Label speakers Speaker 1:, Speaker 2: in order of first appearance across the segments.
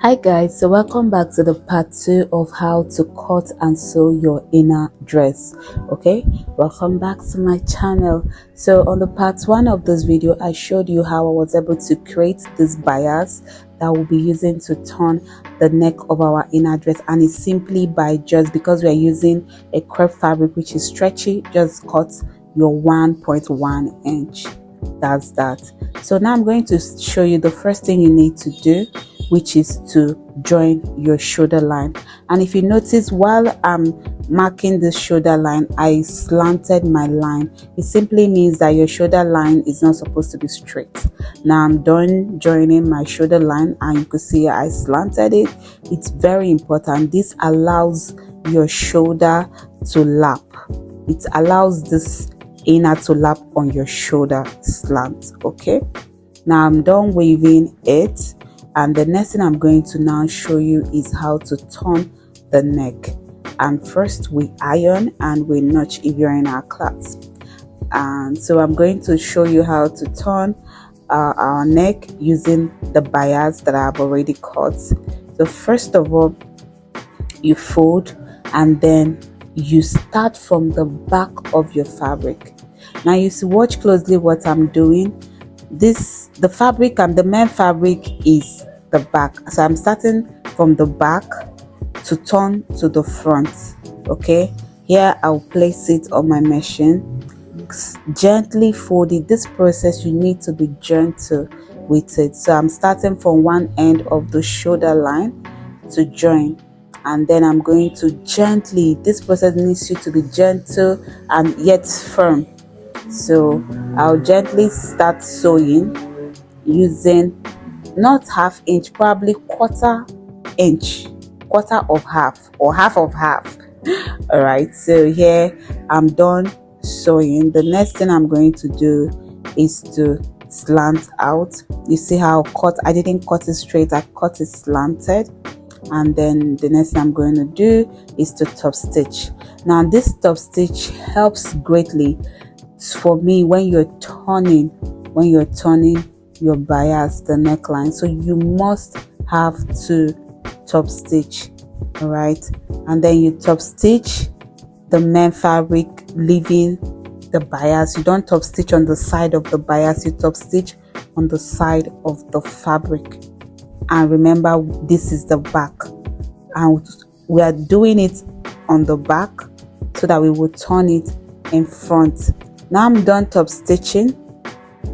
Speaker 1: Hi guys, so welcome back to the part 2 of how to cut and sew your inner dress. Okay, welcome back to my channel. So on the part 1 of this video, I showed you how I was able to create this bias that we'll be using to turn the neck of our inner dress, and it's simply by just because we are using a crepe fabric which is stretchy, just cut your 1.1 inch. That's that. So now I'm going to show you the first thing you need to do, which is to join your shoulder line. And if you notice, while I'm marking this shoulder line, I slanted my line. It simply means that your shoulder line is not supposed to be straight. Now I'm done joining my shoulder line, and you can see I slanted it. It's very important. This allows your shoulder to lap. It allows this inner to lap on your shoulder slant. Okay, now I'm done weaving it, and the next thing I'm going to now show you is how to turn the neck. And first we iron and we notch if you're in our class. And so I'm going to show you how to turn our neck using the bias that I've already cut. So first of all, you fold, and then you start from the back of your fabric. Now you see, watch closely what I'm doing. The fabric and the main fabric is the back, so I'm starting from the back to turn to the front. Okay, here I'll place it on my machine, gently fold it. This process, you need to be gentle with it. So I'm starting from one end of the shoulder line to join, and then I'm going to gently, this process needs you to be gentle and yet firm. So I'll gently start sewing using not half inch, probably quarter inch, quarter of half or half of half. All right, so here I'm done sewing. The next thing I'm going to do is to slant out. You see how I didn't cut it straight, I cut it slanted. And then the next thing I'm going to do is to top stitch. Now this top stitch helps greatly for me when you're turning your bias, the neckline. So you must have to top stitch. All right, and then you top stitch the main fabric, leaving the bias. You don't top stitch on the side of the bias, you top stitch on the side of the fabric. And remember, this is the back, and we are doing it on the back so that we will turn it in front. Now I'm done top stitching.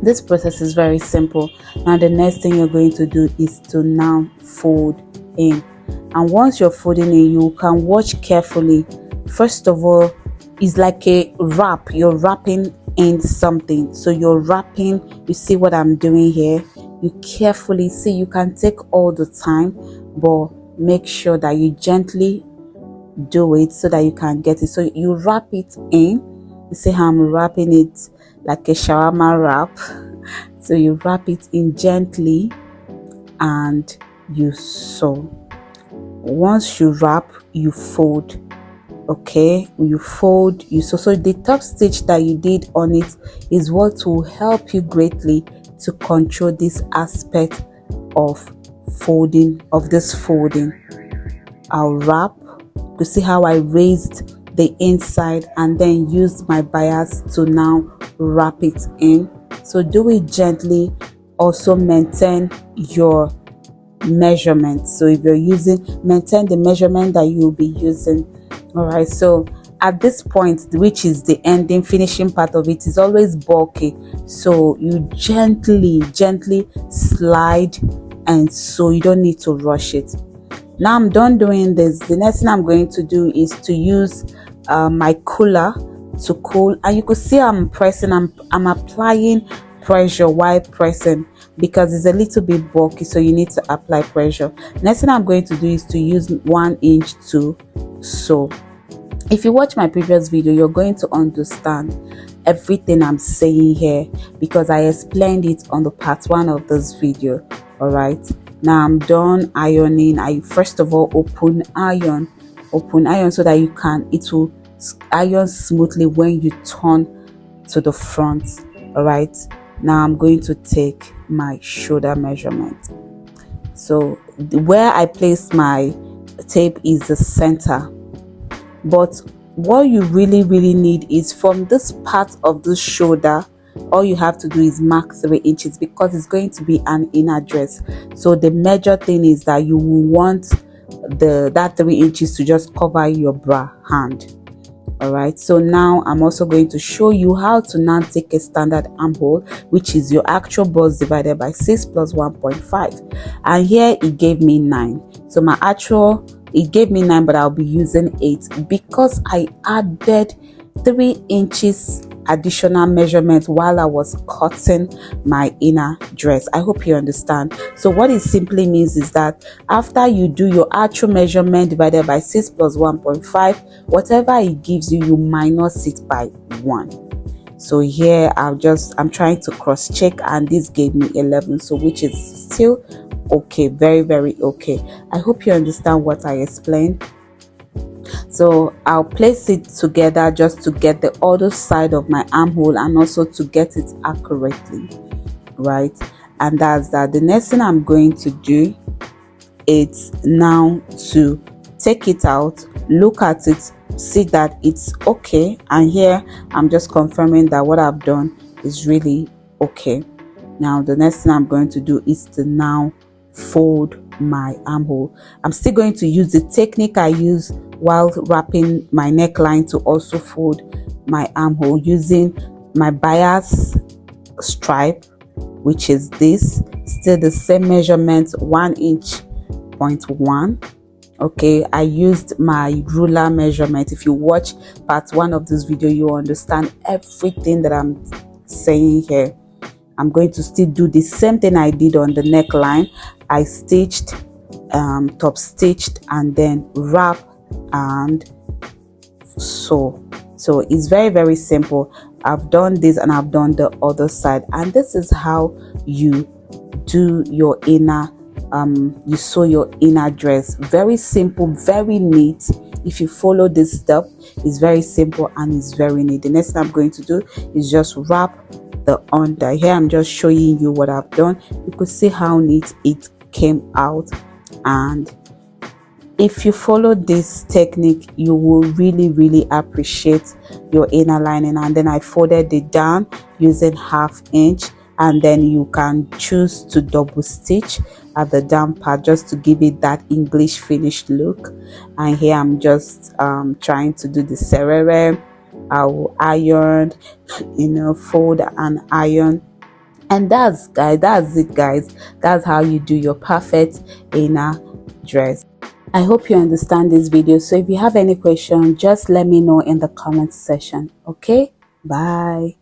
Speaker 1: This process is very simple. Now the next thing you're going to do is to now fold in, and once you're folding in, you can watch carefully. First of all, it's like a wrap. You're wrapping in something, so you're wrapping. You see what I'm doing here? You carefully see. You can take all the time, but make sure that you gently do it so that you can get it. So you wrap it in. You see how I'm wrapping it like a shawarma wrap. So you wrap it in gently and you sew. Once you wrap, you fold. Okay, you fold, you sew. So the top stitch that you did on it is what will help you greatly to control this aspect of folding, of this folding. I'll wrap. You see how I raised the inside and then used my bias to now wrap it in. So do it gently. Also maintain your measurement. So if you're using, maintain the measurement that you'll be using. All right, so at this point, which is the ending finishing part of it, is always bulky, so you gently slide, and so you don't need to rush it. Now I'm done doing this. The next thing I'm going to do is to use my cooler to cool, and you could see I'm pressing, I'm applying pressure while pressing because it's a little bit bulky, so you need to apply pressure. Next thing I'm going to do is to use 1 inch to sew. If you watch my previous video, you're going to understand everything I'm saying here because I explained it on the part 1 of this video. All right, now I'm done ironing. I first of all open iron so that it will iron smoothly when you turn to the front. All right, now I'm going to take my shoulder measurement. So where I place my tape is the center, but what you really need is from this part of the shoulder. All you have to do is mark 3 inches because it's going to be an inner dress. So the major thing is that you will want that 3 inches to just cover your bra hand. All right, so now I'm also going to show you how to now take a standard armhole, which is your actual bust divided by 6 plus 1.5, and here it gave me 9. So my actual, it gave me 9, but I'll be using 8 because I added 3 inches additional measurement while I was cutting my inner dress. I hope you understand. So what it simply means is that after you do your actual measurement divided by 6 plus 1.5, whatever it gives you, you minus it by 1. So here I'm trying to cross check, and this gave me 11, so which is still okay, very okay. I hope you understand what I explained. So I'll place it together just to get the other side of my armhole and also to get it accurately, right? And that's that. The next thing I'm going to do is now to take it out, look at it, see that it's okay, and here I'm just confirming that what I've done is really okay. Now the next thing I'm going to do is to now fold my armhole. I'm still going to use the technique I use while wrapping my neckline to also fold my armhole using my bias stripe, which is this, still the same measurement, 1 inch 0.1. okay, I used my ruler measurement. If you watch part 1 of this video, you understand everything that I'm saying here. I'm going to still do the same thing I did on the neckline. I stitched, top stitched, and then wrap and sew. So it's very simple. I've done this and I've done the other side, and this is how you do your inner you sew your inner dress. Very simple, very neat. If you follow this step, it's very simple and it's very neat. The next thing I'm going to do is just wrap the under. Here I'm just showing you what I've done. You could see how neat it came out, and if you follow this technique, you will really appreciate your inner lining. And then I folded it down using 1/2 inch, and then you can choose to double stitch at the down part just to give it that English finished look. And here I'm just trying to do the serere. I will iron, fold and iron, and that's it guys. That's how you do your perfect inner dress. I hope you understand this video. So if you have any question, just let me know in the comment section. Okay, bye.